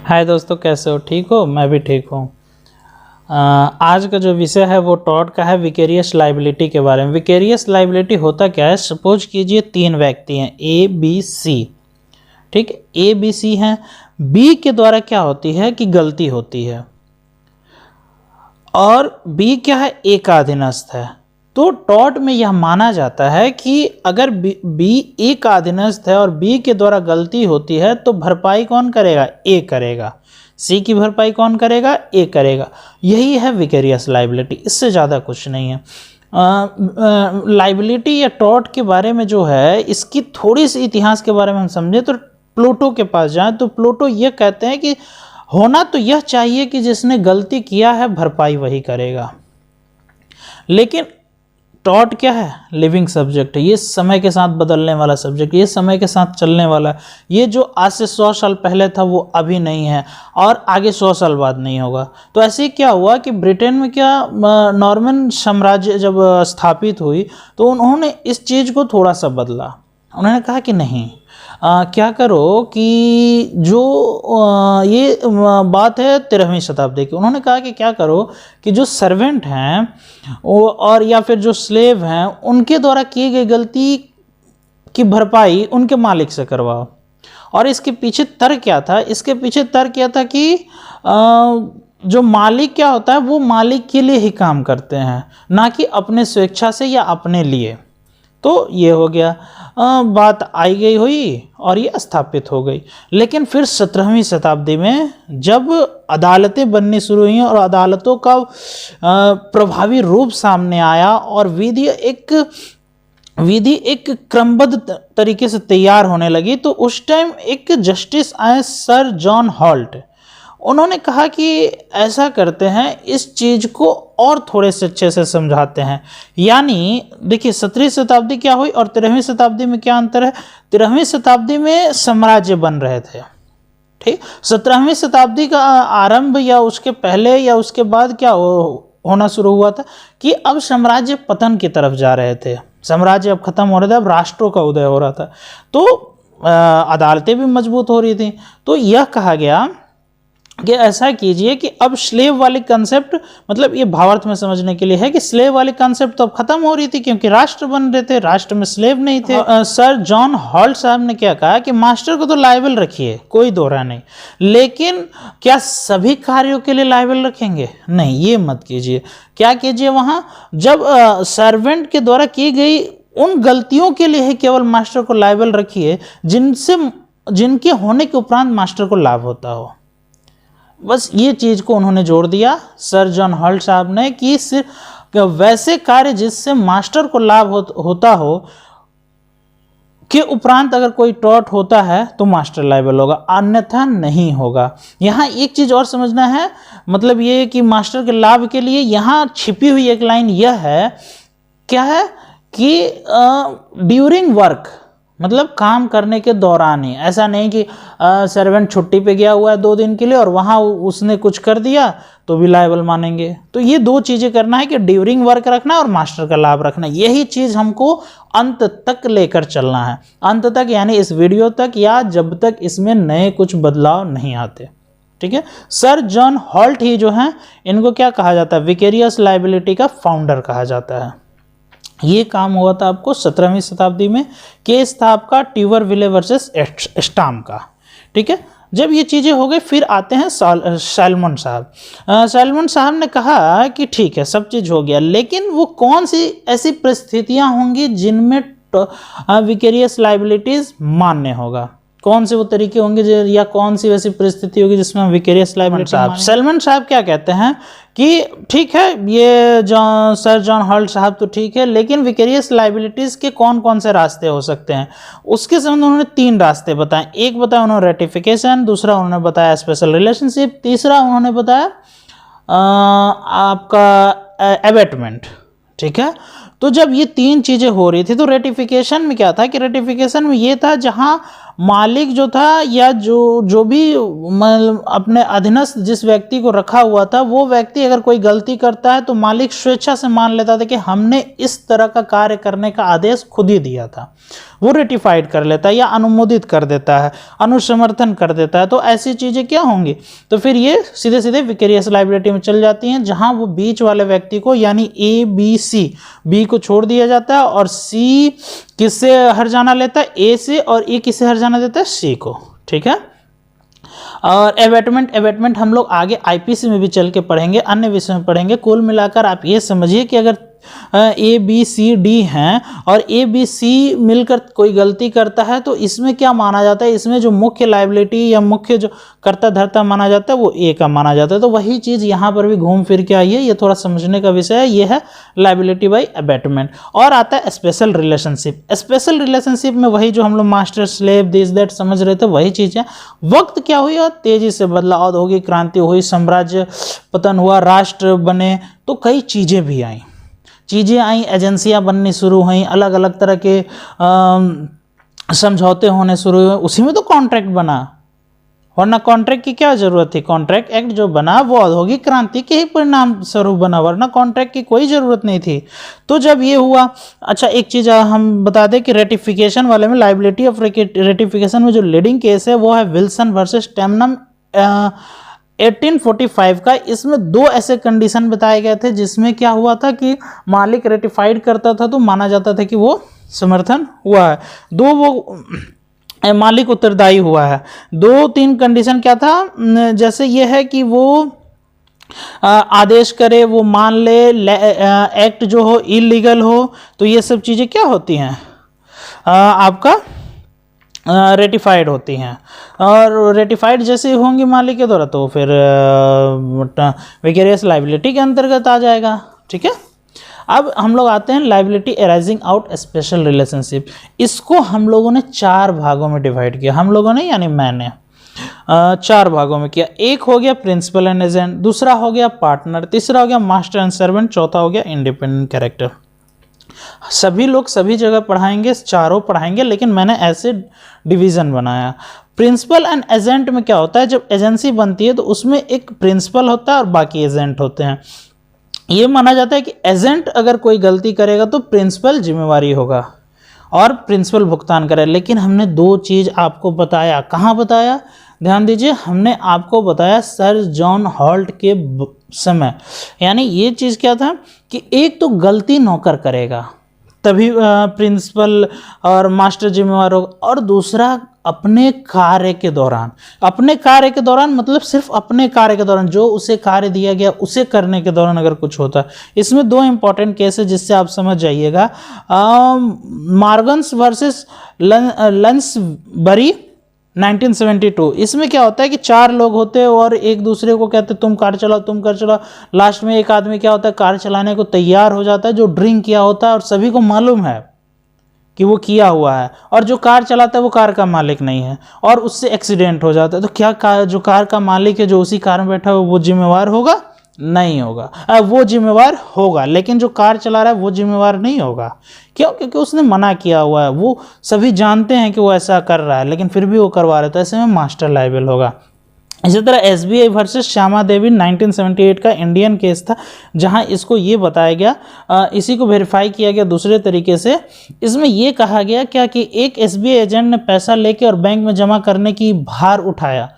हाय दोस्तों, कैसे हो? ठीक हो? मैं भी ठीक हूँ। आज का जो विषय है वो टॉर्ट का है, विकेरियस लाइबिलिटी के बारे में। विकेरियस लाइबिलिटी होता क्या है? सपोज कीजिए 3 व्यक्ति हैं, ए बी सी। ठीक है, ए बी सी हैं। बी के द्वारा क्या होती है कि गलती होती है, और बी क्या है? ए का अधीनस्थ है। तो टॉर्ट में यह माना जाता है कि अगर बी ए का अधीनस्थ है और बी के द्वारा गलती होती है तो भरपाई कौन करेगा? ए करेगा। सी की भरपाई कौन करेगा? ए करेगा। यही है विकेरियस लाइबिलिटी, इससे ज़्यादा कुछ नहीं है। लाइबिलिटी या टॉर्ट के बारे में जो है, इसकी थोड़ी सी इतिहास के बारे में हम समझें तो प्लूटो के पास जाएं तो प्लूटो ये कहते हैं कि होना तो यह चाहिए कि जिसने गलती किया है भरपाई वही करेगा। लेकिन टॉर्ट क्या है? लिविंग सब्जेक्ट है। ये समय के साथ बदलने वाला सब्जेक्ट, ये समय के साथ चलने वाला। ये जो आज से 100 साल पहले था वो अभी नहीं है और आगे 100 साल बाद नहीं होगा। तो ऐसे क्या हुआ कि ब्रिटेन में क्या नॉर्मन साम्राज्य जब स्थापित हुई तो उन्होंने इस चीज़ को थोड़ा सा बदला। उन्होंने कहा कि नहीं, क्या करो कि जो ये बात है 13वीं शताब्दी की। उन्होंने कहा कि क्या करो कि जो सर्वेंट हैं वो और या फिर जो स्लेव हैं उनके द्वारा की गई गलती की भरपाई उनके मालिक से करवाओ। और इसके पीछे तर्क क्या था? इसके पीछे तर्क क्या था कि जो मालिक क्या होता है वो मालिक के लिए ही काम करते हैं, ना कि अपने स्वेच्छा से या अपने लिए। तो ये हो गया, बात आई गई हुई और ये स्थापित हो गई। लेकिन फिर 17वीं शताब्दी में जब अदालतें बननी शुरू हुई और अदालतों का प्रभावी रूप सामने आया और विधि एक क्रमबद्ध तरीके से तैयार होने लगी, तो उस टाइम एक जस्टिस आए, सर जॉन हॉल्ट। उन्होंने कहा कि ऐसा करते हैं, इस चीज़ को और थोड़े से अच्छे से समझाते हैं। यानी देखिए 17वीं शताब्दी क्या हुई और 13वीं शताब्दी में क्या अंतर है? 13वीं शताब्दी में साम्राज्य बन रहे थे। ठीक, 17वीं शताब्दी का आरंभ या उसके पहले या उसके बाद क्या होना शुरू हुआ था कि अब साम्राज्य पतन की तरफ जा रहे थे। साम्राज्य अब खत्म हो रहा था, अब राष्ट्रों का उदय हो रहा था। तो अदालतें भी मजबूत हो रही थी। तो यह कहा गया कि ऐसा कीजिए कि अब स्लेव वाली कंसेप्ट, मतलब ये भावार्थ में समझने के लिए है कि स्लेव वाली कंसेप्ट तो अब खत्म हो रही थी क्योंकि राष्ट्र बन रहे थे, राष्ट्र में स्लेव नहीं थे। सर जॉन हॉल्ट साहब ने क्या कहा कि मास्टर को तो लायबल रखिए, कोई दोहरा नहीं, लेकिन क्या सभी कार्यों के लिए लायबल रखेंगे? नहीं, ये मत कीजिए। क्या कीजिए? वहाँ जब सर्वेंट के द्वारा की गई उन गलतियों के लिए ही केवल मास्टर को लायबल रखिए जिनके होने के उपरांत मास्टर को लाभ होता हो। बस ये चीज़ को उन्होंने जोड़ दिया सर जॉन हॉल्ट साहब ने कि सिर्फ वैसे कार्य जिससे मास्टर को लाभ होता हो के उपरांत अगर कोई टॉर्ट होता है तो मास्टर लायबल होगा, अन्यथा नहीं होगा। यहाँ एक चीज़ और समझना है, मतलब ये कि मास्टर के लाभ के लिए यहाँ छिपी हुई एक लाइन यह है, क्या है कि ड्यूरिंग वर्क, मतलब काम करने के दौरान ही। ऐसा नहीं कि सर्वेंट छुट्टी पे गया हुआ है 2 दिन के लिए और वहाँ उसने कुछ कर दिया तो भी लायबल मानेंगे। तो ये 2 चीज़ें करना है कि ड्यूरिंग वर्क रखना और मास्टर का लाभ रखना। यही चीज़ हमको अंत तक लेकर चलना है, अंत तक, यानी इस वीडियो तक, या जब तक इसमें नए कुछ बदलाव नहीं आते। ठीक है, सर जॉन हॉल्ट ही जो हैं, इनको क्या कहा जाता है? विकेरियस लाइबिलिटी का फाउंडर कहा जाता है। ये काम हुआ था आपको 17वीं शताब्दी में। केस था आपका ट्यूबरविले वर्सेस स्टाम का। ठीक है, जब ये चीज़ें हो गई फिर आते हैं सैलमन साहब। सैलमन साहब ने कहा कि ठीक है, सब चीज़ हो गया, लेकिन वो कौन सी ऐसी परिस्थितियां होंगी जिनमें विकेरियस लाइबिलिटीज मान्य होगा? कौन से वो तरीके होंगे या कौन सी वैसी परिस्थिति होगी जिसमें विकेरियस लाइबिलिटी? सैलमन साहब क्या कहते हैं कि ठीक है, ये सर जॉन हॉल्ट साहब तो ठीक है, लेकिन विकेरियस लाइबिलिटीज़ के कौन कौन से रास्ते हो सकते हैं? उसके संबंध उन्होंने 3 रास्ते बताए। एक बताया उन्होंने रेटिफिकेशन, दूसरा उन्होंने बताया स्पेशल रिलेशनशिप, तीसरा उन्होंने बताया आपका एबेटमेंट। ठीक है, तो जब ये 3 चीज़ें हो रही थी तो रेटिफिकेशन में क्या था कि रेटिफिकेशन में ये था जहाँ मालिक जो था या जो भी मतलब अपने अधीनस्थ जिस व्यक्ति को रखा हुआ था, वो व्यक्ति अगर कोई गलती करता है तो मालिक स्वेच्छा से मान लेता था कि हमने इस तरह का कार्य करने का आदेश खुद ही दिया था। वो रेटिफाइड कर लेता है या अनुमोदित कर देता है, अनुसमर्थन कर देता है, तो ऐसी चीज़ें क्या होंगी, तो फिर ये सीधे सीधे विकेरियस लायबिलिटी में चल जाती हैं, जहां वो बीच वाले व्यक्ति को यानी ए बी सी, बी को छोड़ दिया जाता है और सी किससे हर्जाना लेता है, ए से, और ए किससे हर्जाना देता है, सी को। ठीक है। और एबेटमेंट हम लोग आगे आईपीसी में भी चल के पढ़ेंगे, अन्य विषय में पढ़ेंगे। कुल मिलाकर आप ये समझिए कि अगर ए बी सी डी हैं और ए बी सी मिलकर कोई गलती करता है तो इसमें क्या माना जाता है, इसमें जो मुख्य लायबिलिटी या मुख्य जो कर्ता धर्ता माना जाता है वो ए का माना जाता है। तो वही चीज़ यहाँ पर भी घूम फिर के आई है, ये थोड़ा समझने का विषय है। ये है लायबिलिटी बाई अबेटमेंट। और आता है स्पेशल रिलेशनशिप। स्पेशल रिलेशनशिप में वही जो हम लोग मास्टर स्लेव दिस दैट समझ रहे थे वही चीज़ है। वक्त क्या हुई, तेजी से बदला, औद्योगिक क्रांति हुई, साम्राज्य पतन हुआ, राष्ट्र बने, तो कई चीज़ें भी आई, एजेंसियां बननी शुरू हुई, अलग अलग तरह के समझौते होने शुरू हुए, उसी में तो कॉन्ट्रैक्ट बना, वरना कॉन्ट्रैक्ट की क्या जरूरत थी। कॉन्ट्रैक्ट एक्ट जो बना वो औद्योगिक क्रांति के ही परिणाम स्वरूप बना, वरना कॉन्ट्रैक्ट की कोई जरूरत नहीं थी। तो जब ये हुआ, अच्छा एक चीज़ हम बता दें कि रेटिफिकेशन वाले में, लायबिलिटी ऑफ रेटिफिकेशन में जो लीडिंग केस है वो है विल्सन वर्सेस टेमनम 1845 का। इसमें दो ऐसे कंडीशन बताए गए थे जिसमें क्या हुआ था कि मालिक रेटिफाइड करता था तो माना जाता था कि वो समर्थन हुआ है, दो वो मालिक उत्तरदायी हुआ है। दो तीन कंडीशन क्या था, जैसे ये है कि वो आदेश करे, वो मान ले, एक्ट जो हो इलीगल हो, तो ये सब चीज़ें क्या होती हैं, आपका रेटिफाइड होती हैं। और रेटिफाइड जैसे होंगी मालिक के द्वारा तो फिर विकेरियस लायबिलिटी के अंतर्गत आ जाएगा। ठीक है। अब हम लोग आते हैं liability arising out special relationship. इसको हम लोगों ने 4 भागों में डिवाइड किया, हम लोगों ने यानी मैंने 4 भागों में किया। एक हो गया प्रिंसिपल एंड एजेंट, दूसरा हो गया पार्टनर, तीसरा हो गया मास्टर एंड सर्वेंट, चौथा हो गया इंडिपेंडेंट कैरेक्टर। सभी लोग सभी जगह पढ़ाएंगे, चारों पढ़ाएंगे, लेकिन मैंने ऐसे डिवीजन बनाया। प्रिंसिपल एंड एजेंट में क्या होता है, जब एजेंसी बनती है तो उसमें एक प्रिंसिपल होता है और बाकी एजेंट होते हैं। ये माना जाता है कि एजेंट अगर कोई गलती करेगा तो प्रिंसिपल जिम्मेवारी होगा और प्रिंसिपल भुगतान करे। लेकिन हमने 2 चीज़ आपको बताया, कहाँ बताया, ध्यान दीजिए, हमने आपको बताया सर जॉन हॉल्ट के समय। यानी ये चीज़ क्या था कि एक तो गलती नौकर करेगा तभी प्रिंसिपल और मास्टर जिम्मेवार होगा, और दूसरा अपने कार्य के दौरान, अपने कार्य के दौरान मतलब सिर्फ अपने कार्य के दौरान, जो उसे कार्य दिया गया उसे करने के दौरान अगर कुछ होता है। इसमें 2 इंपॉर्टेंट केस है जिससे आप समझ जाइएगा। Morgans versus Launchbury 1972। इसमें क्या होता है कि 4 लोग होते हैं और एक दूसरे को कहते तुम कार चलाओ, तुम कार चलाओ। लास्ट में एक आदमी क्या होता है, कार चलाने को तैयार हो जाता है, जो ड्रिंक किया होता है और सभी को मालूम है कि वो किया हुआ है, और जो कार चलाता है वो कार का मालिक नहीं है और उससे एक्सीडेंट हो जाता है। तो क्या जो कार का मालिक है, जो उसी कार में बैठा है, वो जिम्मेवार होगा? नहीं होगा। वो जिम्मेवार होगा, लेकिन जो कार चला रहा है वो जिम्मेवार नहीं होगा। क्यों? क्योंकि उसने मना किया हुआ है, वो सभी जानते हैं कि वो ऐसा कर रहा है लेकिन फिर भी वो करवा रहे, तो ऐसे में मास्टर लायबल होगा। इसी तरह एसबीआई वर्सेस श्यामा देवी 1978 का इंडियन केस था, जहां इसको ये बताया गया, इसी को वेरीफाई किया गया दूसरे तरीके से। इसमें ये कहा गया क्या कि एक एसबीआई एजेंट ने पैसा लेके और बैंक में जमा करने की भार उठाया,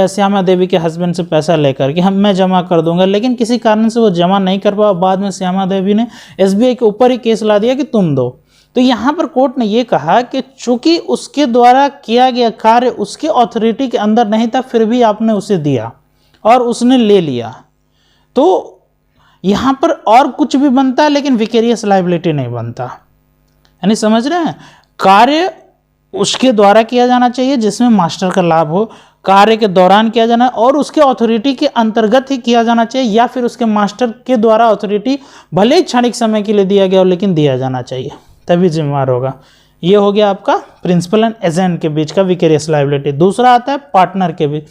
श्यामा देवी के हस्बैंड से पैसा लेकर कि मैं जमा कर दूंगा, लेकिन किसी कारण से वो जमा नहीं कर पाया। बाद में श्यामा देवी ने एसबीआई के ऊपर ही केस ला दिया कि तुम दो। तो यहाँ पर कोर्ट ने ये कहा कि चूंकि उसके द्वारा किया गया कार्य उसके अथॉरिटी के अंदर नहीं था, फिर भी आपने उसे दिया और उसने ले लिया, तो यहाँ पर और कुछ भी बनता है लेकिन विकेरियस लायबिलिटी नहीं बनता। यानी समझ रहे हैं, कार्य उसके द्वारा किया जाना चाहिए जिसमें मास्टर का लाभ हो, कार्य के दौरान किया जाना और उसके अथॉरिटी के अंतर्गत ही किया जाना चाहिए, या फिर उसके मास्टर के द्वारा अथॉरिटी भले ही क्षणिक समय के लिए दिया गया हो लेकिन दिया जाना चाहिए, तभी जिम्मेवार होगा। ये हो गया आपका प्रिंसिपल एंड एजेंट के बीच का विकेरियस लायबिलिटी। दूसरा आता है पार्टनर के बीच।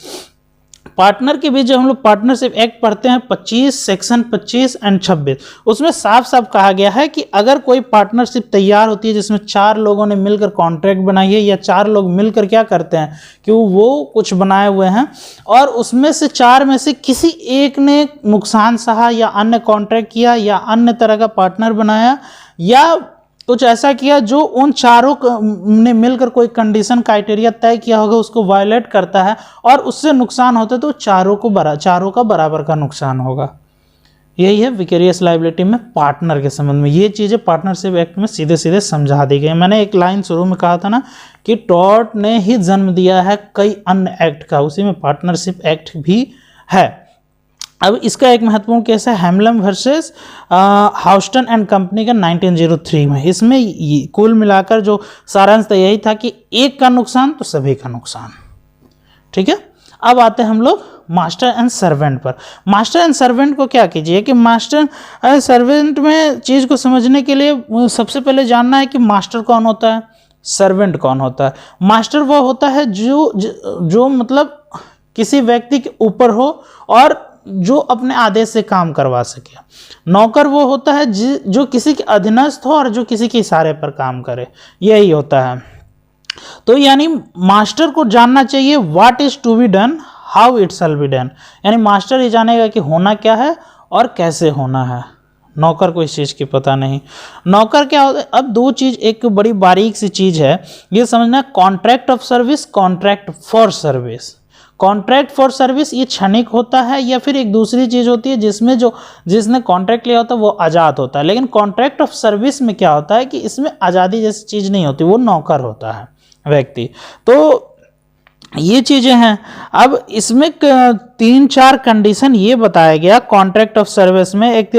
पार्टनर के बीच जब हम लोग पार्टनरशिप एक्ट पढ़ते हैं 25 सेक्शन 25 एंड 26, उसमें साफ साफ कहा गया है कि अगर कोई पार्टनरशिप तैयार होती है जिसमें 4 लोगों ने मिलकर कॉन्ट्रैक्ट बनाई है, या 4 लोग मिलकर क्या करते हैं कि वो कुछ बनाए हुए हैं और उसमें से 4 में से किसी एक ने नुकसान सहा या अन्य कॉन्ट्रैक्ट किया या अन्य तरह का पार्टनर बनाया, या कुछ ऐसा किया जो उन चारों ने मिलकर कोई कंडीशन क्राइटेरिया तय किया होगा उसको वायलेट करता है और उससे नुकसान होता है तो चारों का बराबर का नुकसान होगा। यही है विकेरियस लायबिलिटी में पार्टनर के संबंध में। ये चीज़ें पार्टनरशिप एक्ट में सीधे सीधे समझा दी गई। मैंने एक लाइन शुरू में कहा था ना कि टॉर्ट ने ही जन्म दिया है कई अन्य एक्ट का, उसी में पार्टनरशिप एक्ट भी है। अब इसका एक महत्वपूर्ण केस है हैमलम वर्सेस हाउस्टन एंड कंपनी का 1903 में। इसमें कुल मिलाकर जो सारांश था यही था कि एक का नुकसान तो सभी का नुकसान। ठीक है, अब आते हैं हम लोग मास्टर एंड सर्वेंट पर। मास्टर एंड सर्वेंट को क्या कीजिए कि मास्टर एंड सर्वेंट में चीज़ को समझने के लिए सबसे पहले जानना है कि मास्टर कौन होता है, सर्वेंट कौन होता है। मास्टर वो होता है जो मतलब किसी व्यक्ति के ऊपर हो और जो अपने आदेश से काम करवा सके। नौकर वो होता है जो किसी के अधीनस्थ हो और जो किसी के इशारे पर काम करे, यही होता है। तो यानी मास्टर को जानना चाहिए what is to be done, how it shall be done. यानी मास्टर ये जानेगा कि होना क्या है और कैसे होना है। नौकर को इस चीज़ की पता नहीं। नौकर क्या होता है, अब दो चीज़, एक बड़ी बारीक सी चीज़ है ये समझना, contract of service, contract for service. Contract for service ये क्षणिक होता है या फिर एक दूसरी चीज़ होती है जिसमें जिसने कॉन्ट्रैक्ट लिया होता है वो आज़ाद होता है। लेकिन कॉन्ट्रैक्ट ऑफ सर्विस में क्या होता है कि इसमें आज़ादी जैसी चीज़ नहीं होती, वो नौकर होता है व्यक्ति। तो ये चीज़ें हैं। अब इसमें 3-4 कंडीशन ये बताया गया कॉन्ट्रैक्ट ऑफ सर्विस में। एक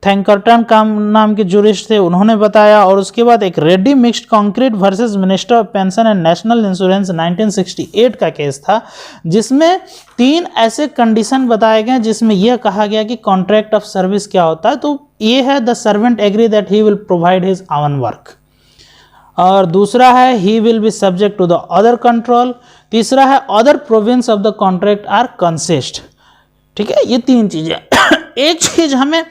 थैंकरटन नाम के जूरिस्ट थे, उन्होंने बताया। और उसके बाद एक Reddy mixed concrete versus minister of pension and national insurance 1968 का केस था, जिसमें 3 ऐसे कंडीशन बताए गए जिसमें यह कहा गया कि कॉन्ट्रैक्ट ऑफ सर्विस क्या होता है। तो ये है the servant agree that he will provide his own work, और दूसरा है he will be subject to the other control, तीसरा है other province of the contract are consist. ठीक है, ये 3 चीजें। एक चीज हमें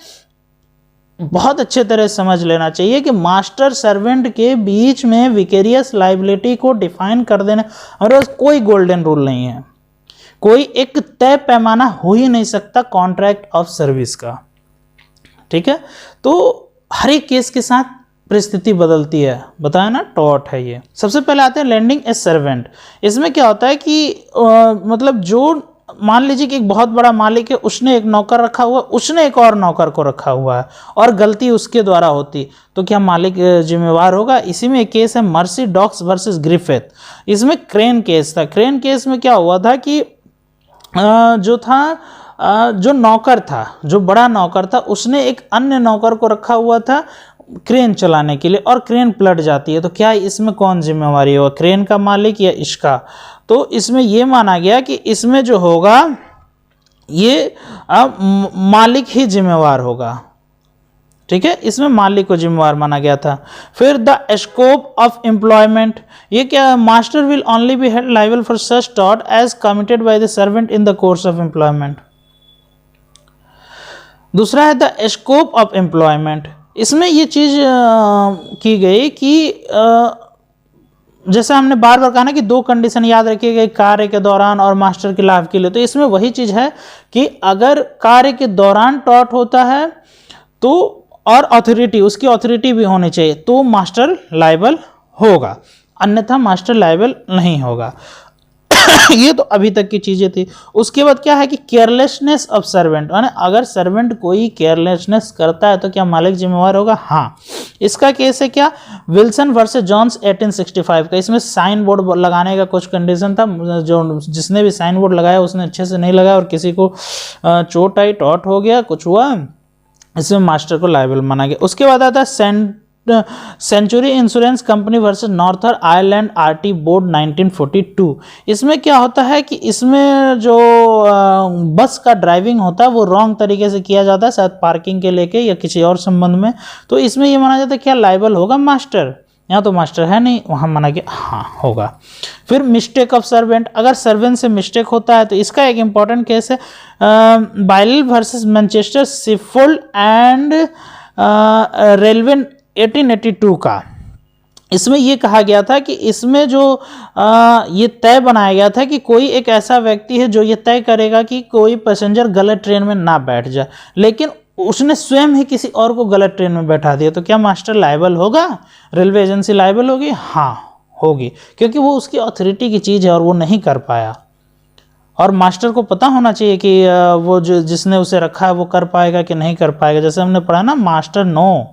बहुत अच्छे तरह समझ लेना चाहिए कि मास्टर सर्वेंट के बीच में विकेरियस लायबिलिटी को डिफाइन कर देना और कोई गोल्डन रूल नहीं है, कोई एक तय पैमाना हो ही नहीं सकता कॉन्ट्रैक्ट ऑफ सर्विस का। ठीक है, तो हर एक केस के साथ परिस्थिति बदलती है, बताया ना, टॉर्ट है ये। सबसे पहले आते हैं लैंडिंग ए सर्वेंट। इसमें क्या होता है कि मतलब जो मान लीजिए कि एक बहुत बड़ा मालिक है, उसने एक नौकर रखा हुआ, उसने एक और नौकर को रखा हुआ है और गलती उसके द्वारा होती, तो क्या मालिक जिम्मेवार होगा? इसी में एक केस है मर्सी डॉक्स वर्सेस ग्रिफिथ। इसमें क्रेन केस था। क्रेन केस में क्या हुआ था कि जो नौकर था, जो बड़ा नौकर था, उसने एक अन्य नौकर को रखा हुआ था क्रेन चलाने के लिए और क्रेन पलट जाती है, तो क्या इसमें कौन जिम्मेवारी होगा, क्रेन का मालिक या इसका? तो इसमें यह माना गया कि इसमें जो होगा ये मालिक ही जिम्मेवार होगा। ठीक है, इसमें मालिक को जिम्मेवार माना गया था। फिर द स्कोप ऑफ एम्प्लॉयमेंट, ये क्या, master will only be held liable for such tort as committed by the servant in the course of employment. दूसरा है द स्कोप ऑफ एम्प्लॉयमेंट। इसमें ये चीज़ की गई कि जैसे हमने बार बार कहा ना कि 2 कंडीशन याद रखी गई, कार्य के दौरान और मास्टर के लाभ के लिए। तो इसमें वही चीज़ है कि अगर कार्य के दौरान टॉर्ट होता है तो और अथॉरिटी, उसकी अथॉरिटी भी होनी चाहिए, तो मास्टर लायबल होगा, अन्यथा मास्टर लायबल नहीं होगा। ये तो अभी तक की चीजें थी। उसके बाद क्या है कि केयरलेसनेस ऑफ सर्वेंट, यानी अगर सर्वेंट कोई केयरलेसनेस करता है तो क्या मालिक जिम्मेवार होगा? हाँ, इसका केस है क्या, विल्सन वर्सेस जॉन्स 1865 का। इसमें साइन बोर्ड लगाने का कुछ कंडीशन था, जो जिसने भी साइन बोर्ड लगाया उसने अच्छे से नहीं लगाया और किसी को चोट आई, टॉट हो गया, कुछ हुआ, इसमें मास्टर को लायबल माना गया। उसके बाद आता है century insurance company versus northern Ireland RT board 1942। इसमें क्या होता है कि इसमें जो बस का ड्राइविंग होता है वो रॉन्ग तरीके से किया जाता है, शायद पार्किंग के लेके या किसी और संबंध में, तो इसमें ये माना जाता है क्या लायबल होगा मास्टर? यहाँ तो मास्टर है नहीं, वहाँ माना गया हाँ होगा। फिर मिस्टेक ऑफ सर्वेंट, अगर सर्वेंट से मिस्टेक होता है तो इसका एक इंपॉर्टेंट केस है Bayley versus Manchester Sheffield and railway 1882 का। इसमें ये कहा गया था कि इसमें जो ये तय बनाया गया था कि कोई एक ऐसा व्यक्ति है जो ये तय करेगा कि कोई पैसेंजर गलत ट्रेन में ना बैठ जाए, लेकिन उसने स्वयं ही किसी और को गलत ट्रेन में बैठा दिया, तो क्या मास्टर लायबल होगा? रेलवे एजेंसी लायबल होगी? हाँ होगी, क्योंकि वो उसकी अथॉरिटी की चीज़ है और वो नहीं कर पाया। और मास्टर को पता होना चाहिए कि वो जो जिसने उसे रखा है वो कर पाएगा कि नहीं कर पाएगा। जैसे हमने पढ़ा ना, मास्टर नो,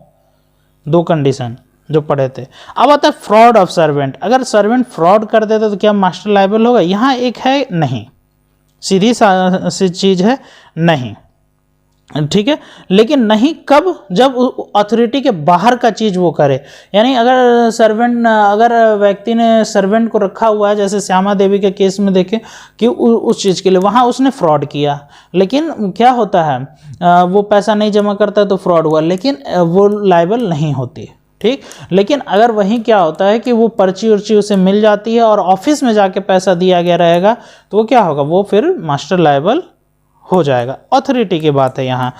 2 कंडीशन जो पढ़े थे। अब आता है फ्रॉड ऑफ सर्वेंट। अगर सर्वेंट फ्रॉड कर देता तो क्या मास्टर लायबल होगा? यहाँ एक है नहीं, सीधी सी चीज़ है नहीं, ठीक है। लेकिन नहीं कब? जब अथॉरिटी के बाहर का चीज़ वो करे। यानी अगर व्यक्ति ने सर्वेंट को रखा हुआ है, जैसे श्यामा देवी के केस में देखें कि उस चीज़ के लिए वहाँ उसने फ्रॉड किया, लेकिन क्या होता है वो पैसा नहीं जमा करता तो फ्रॉड हुआ, लेकिन वो लायबल नहीं होती, ठीक। लेकिन अगर वहीं क्या होता है कि वो पर्ची उर्ची उसे मिल जाती है और ऑफिस में जाके पैसा दिया गया रहेगा, तो वो क्या होगा? वो फिर मास्टर लायबल हो जाएगा। अथॉरिटी की बात है यहाँ।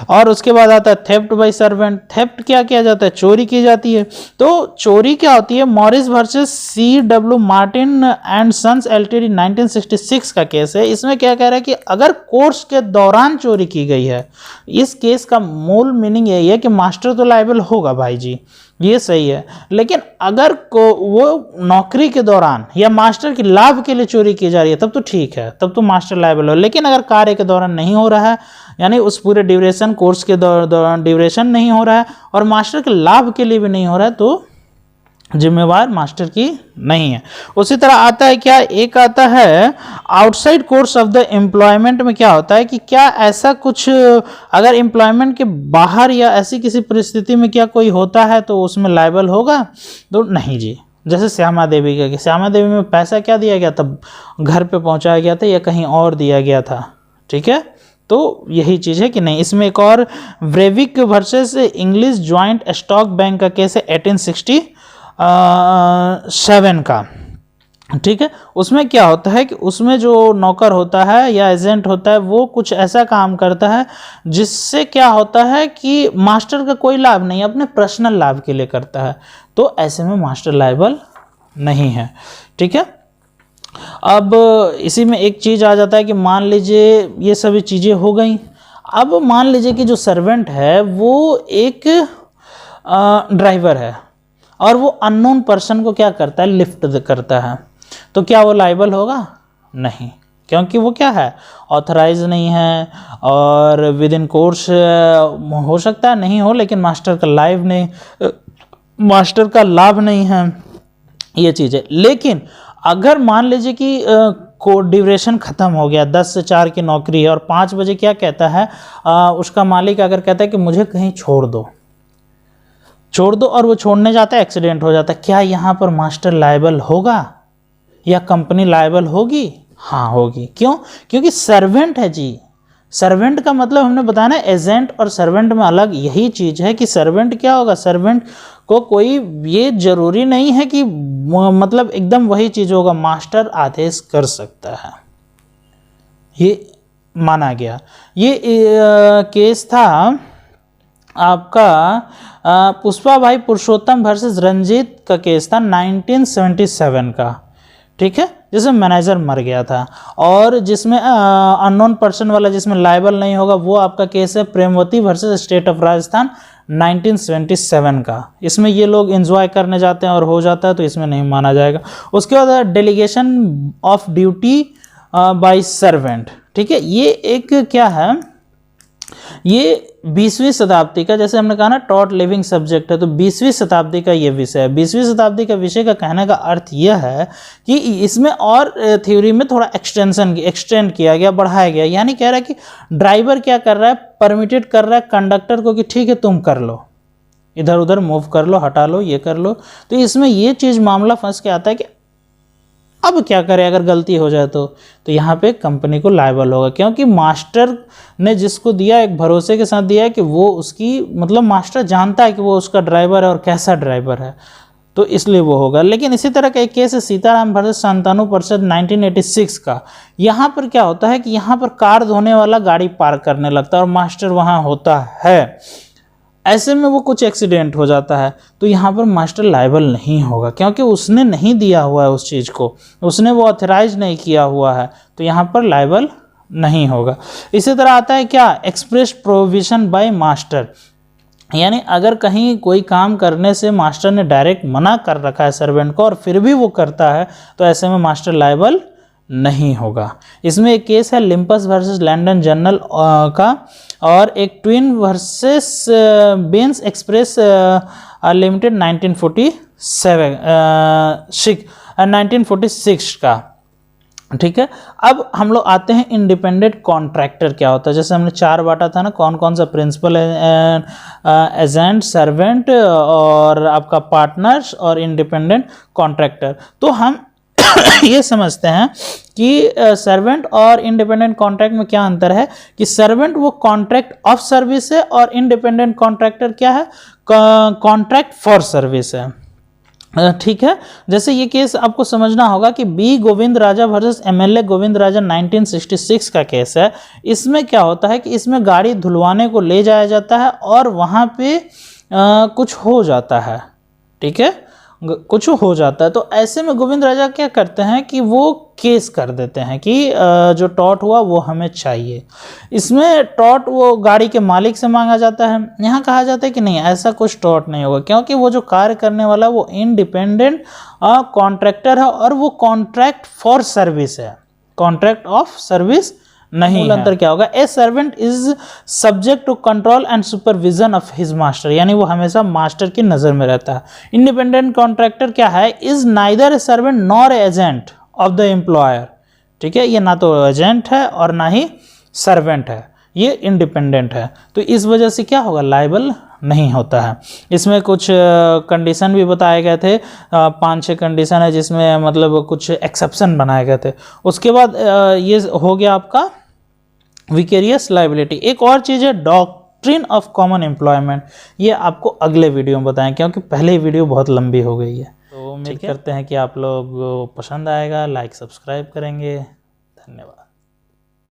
और उसके बाद आता है थेफ्ट बाय सर्वेंट। थेफ्ट क्या किया जाता है? चोरी की जाती है। तो चोरी क्या होती है? Morris versus C.W. Martin and sons LTD 1966 का केस है। इसमें क्या कह रहा है कि अगर कोर्स के दौरान चोरी की गई है, इस केस का मूल मीनिंग यही है कि मास्टर तो लायबल होगा भाई जी, ये सही है। लेकिन अगर वो नौकरी के दौरान या मास्टर के लाभ के लिए चोरी की जा रही है तब तो ठीक है, तब तो मास्टर लायबल हो। लेकिन अगर कार्य के दौरान नहीं हो रहा है, यानी उस पूरे ड्यूरेशन, कोर्स के दौरान ड्यूरेशन नहीं हो रहा है और मास्टर के लाभ के लिए भी नहीं हो रहा है, तो जिम्मेवार मास्टर की नहीं है। उसी तरह आता है क्या? एक आता है outside course of the employment में क्या होता है कि क्या ऐसा कुछ अगर एम्प्लॉयमेंट के बाहर या ऐसी किसी परिस्थिति में क्या कोई होता है तो उसमें लायबल होगा? तो नहीं जी। जैसे श्यामा देवी का, श्यामा देवी में पैसा क्या दिया गया था? घर पे पहुंचाया गया था या कहीं और दिया गया था, ठीक है। तो यही चीज़ है कि नहीं। इसमें एक और Breivik versus English joint stock bank का केस है 1867 का, ठीक है। उसमें क्या होता है कि उसमें जो नौकर होता है या एजेंट होता है वो कुछ ऐसा काम करता है जिससे क्या होता है कि मास्टर का कोई लाभ नहीं, अपने पर्सनल लाभ के लिए करता है, तो ऐसे में मास्टर लायबल नहीं है, ठीक है। अब इसी में एक चीज़ आ जाता है कि मान लीजिए ये सभी चीज़ें हो गई। अब मान लीजिए कि जो सर्वेंट है वो एक ड्राइवर है और वो अननोन पर्सन को क्या करता है? लिफ्ट करता है, तो क्या वो लायबल होगा? नहीं, क्योंकि वो क्या है? ऑथराइज नहीं है और विद इन कोर्स हो सकता है नहीं हो, लेकिन मास्टर का लाभ नहीं है, ये चीज़ है। लेकिन अगर मान लीजिए कि ड्यूरेशन ख़त्म हो गया, 10 से 4 की नौकरी है और 5 बजे क्या कहता है उसका मालिक, अगर कहता है कि मुझे कहीं छोड़ दो और वो छोड़ने जाता है, एक्सीडेंट हो जाता है, क्या यहाँ पर मास्टर लायबल होगा या कंपनी लायबल होगी? हाँ होगी। क्यों? क्योंकि सर्वेंट है जी। सर्वेंट का मतलब हमने बताया ना, एजेंट और सर्वेंट में अलग यही चीज़ है कि सर्वेंट क्या होगा? सर्वेंट को कोई ये जरूरी नहीं है कि मतलब एकदम वही चीज़ होगा, मास्टर आदेश कर सकता है, ये माना गया। ये केस था आपका पुष्पाभाई पुरुषोत्तम वर्सेस रंजीत का केस था 1977 का, ठीक है, जिसमें मैनेजर मर गया था और जिसमें अननोन पर्सन वाला जिसमें लायबल नहीं होगा वो आपका केस है Premvati versus state of Rajasthan 1977 का। इसमें ये लोग एंजॉय करने जाते हैं और हो जाता है, तो इसमें नहीं माना जाएगा। उसके बाद delegation of duty by servant, ठीक है। ये एक क्या है, ये 20वीं शताब्दी का, जैसे हमने कहा ना टॉट लिविंग सब्जेक्ट है, तो 20वीं शताब्दी का ये विषय है। 20वीं शताब्दी का विषय का कहने का अर्थ यह है कि इसमें और थ्योरी में थोड़ा एक्सटेंड किया गया, बढ़ाया गया। यानी कह रहा है कि ड्राइवर क्या कर रहा है, परमिटेड कर रहा है कंडक्टर को कि ठीक है तुम कर लो, इधर उधर मूव कर लो, हटा लो, ये कर लो। तो इसमें ये चीज़ मामला फंस के आता है कि अब क्या करें अगर गलती हो जाए तो यहाँ पे कंपनी को लायबल होगा, क्योंकि मास्टर ने जिसको दिया एक भरोसे के साथ दिया है कि वो उसकी मतलब मास्टर जानता है कि वो उसका ड्राइवर है और कैसा ड्राइवर है, तो इसलिए वो होगा। लेकिन इसी तरह का एक केस है सीताराम वर्सेस शांतनु परिषद 1986 का। यहाँ पर क्या होता है कि यहाँ पर कार धोने वाला गाड़ी पार्क करने लगता है और मास्टर वहाँ होता है, ऐसे में वो कुछ एक्सीडेंट हो जाता है, तो यहाँ पर मास्टर लायबल नहीं होगा, क्योंकि उसने नहीं दिया हुआ है उस चीज़ को, उसने वो ऑथराइज नहीं किया हुआ है, तो यहाँ पर लायबल नहीं होगा। इसी तरह आता है क्या, एक्सप्रेस प्रोविजन बाय मास्टर, यानी अगर कहीं कोई काम करने से मास्टर ने डायरेक्ट मना कर रखा है सर्वेंट को और फिर भी वो करता है तो ऐसे में मास्टर लायबल नहीं होगा। इसमें एक केस है लिम्पस वर्सेस लंदन जर्नल का, और एक ट्विन वर्सेस बेंस एक्सप्रेस लिमिटेड 1946 का। ठीक है, अब हम लोग आते हैं इंडिपेंडेंट कॉन्ट्रैक्टर क्या होता है। जैसे हमने 4 बांटा था ना, कौन कौन सा, प्रिंसिपल, एजेंट, सर्वेंट और आपका पार्टनर्स और इंडिपेंडेंट कॉन्ट्रैक्टर। तो हम ये समझते हैं कि सर्वेंट और इंडिपेंडेंट कॉन्ट्रैक्ट में क्या अंतर है, कि सर्वेंट वो कॉन्ट्रैक्ट ऑफ सर्विस है और इंडिपेंडेंट कॉन्ट्रैक्टर क्या है, कॉन्ट्रैक्ट फॉर सर्विस है। ठीक है, जैसे ये केस आपको समझना होगा कि बी गोविंद राजा वर्सेस एमएलए गोविंद राजा 1966 का केस है। इसमें क्या होता है कि इसमें गाड़ी धुलवाने को ले जाया जाता है और वहाँ पे कुछ हो जाता है। ठीक है, कुछ हो जाता है, तो ऐसे में गोविंद राजा क्या करते हैं कि वो केस कर देते हैं कि जो टॉट हुआ वो हमें चाहिए। इसमें टॉट वो गाड़ी के मालिक से मांगा जाता है। यहाँ कहा जाता है कि नहीं, ऐसा कुछ टॉट नहीं होगा, क्योंकि वो जो कार्य करने वाला वो इंडिपेंडेंट कॉन्ट्रैक्टर है और वो कॉन्ट्रैक्ट फॉर सर्विस है, कॉन्ट्रैक्ट ऑफ सर्विस नहीं है। अंतर क्या होगा, a servant is subject to control and supervision of his master, यानी वो हमेशा मास्टर की नजर में रहता है। इंडिपेंडेंट कॉन्ट्रैक्टर क्या है, is neither A servant nor agent of the employer. ठीक है, ये ना तो एजेंट है और ना ही सर्वेंट है, ये इंडिपेंडेंट है। तो इस वजह से क्या होगा, लायबल नहीं होता है। इसमें कुछ कंडीशन भी बताए गए थे, 5-6 कंडीशन है जिसमें मतलब कुछ एक्सेप्शन बनाए गए थे। उसके बाद ये हो गया आपका विकेरियस लायबिलिटी। एक और चीज़ है डॉक्ट्रिन ऑफ कॉमन एम्प्लॉयमेंट, ये आपको अगले वीडियो में बताएं क्योंकि पहले वीडियो बहुत लंबी हो गई है। तो उम्मीद करते हैं कि आप लोग पसंद आएगा, लाइक सब्सक्राइब करेंगे। धन्यवाद।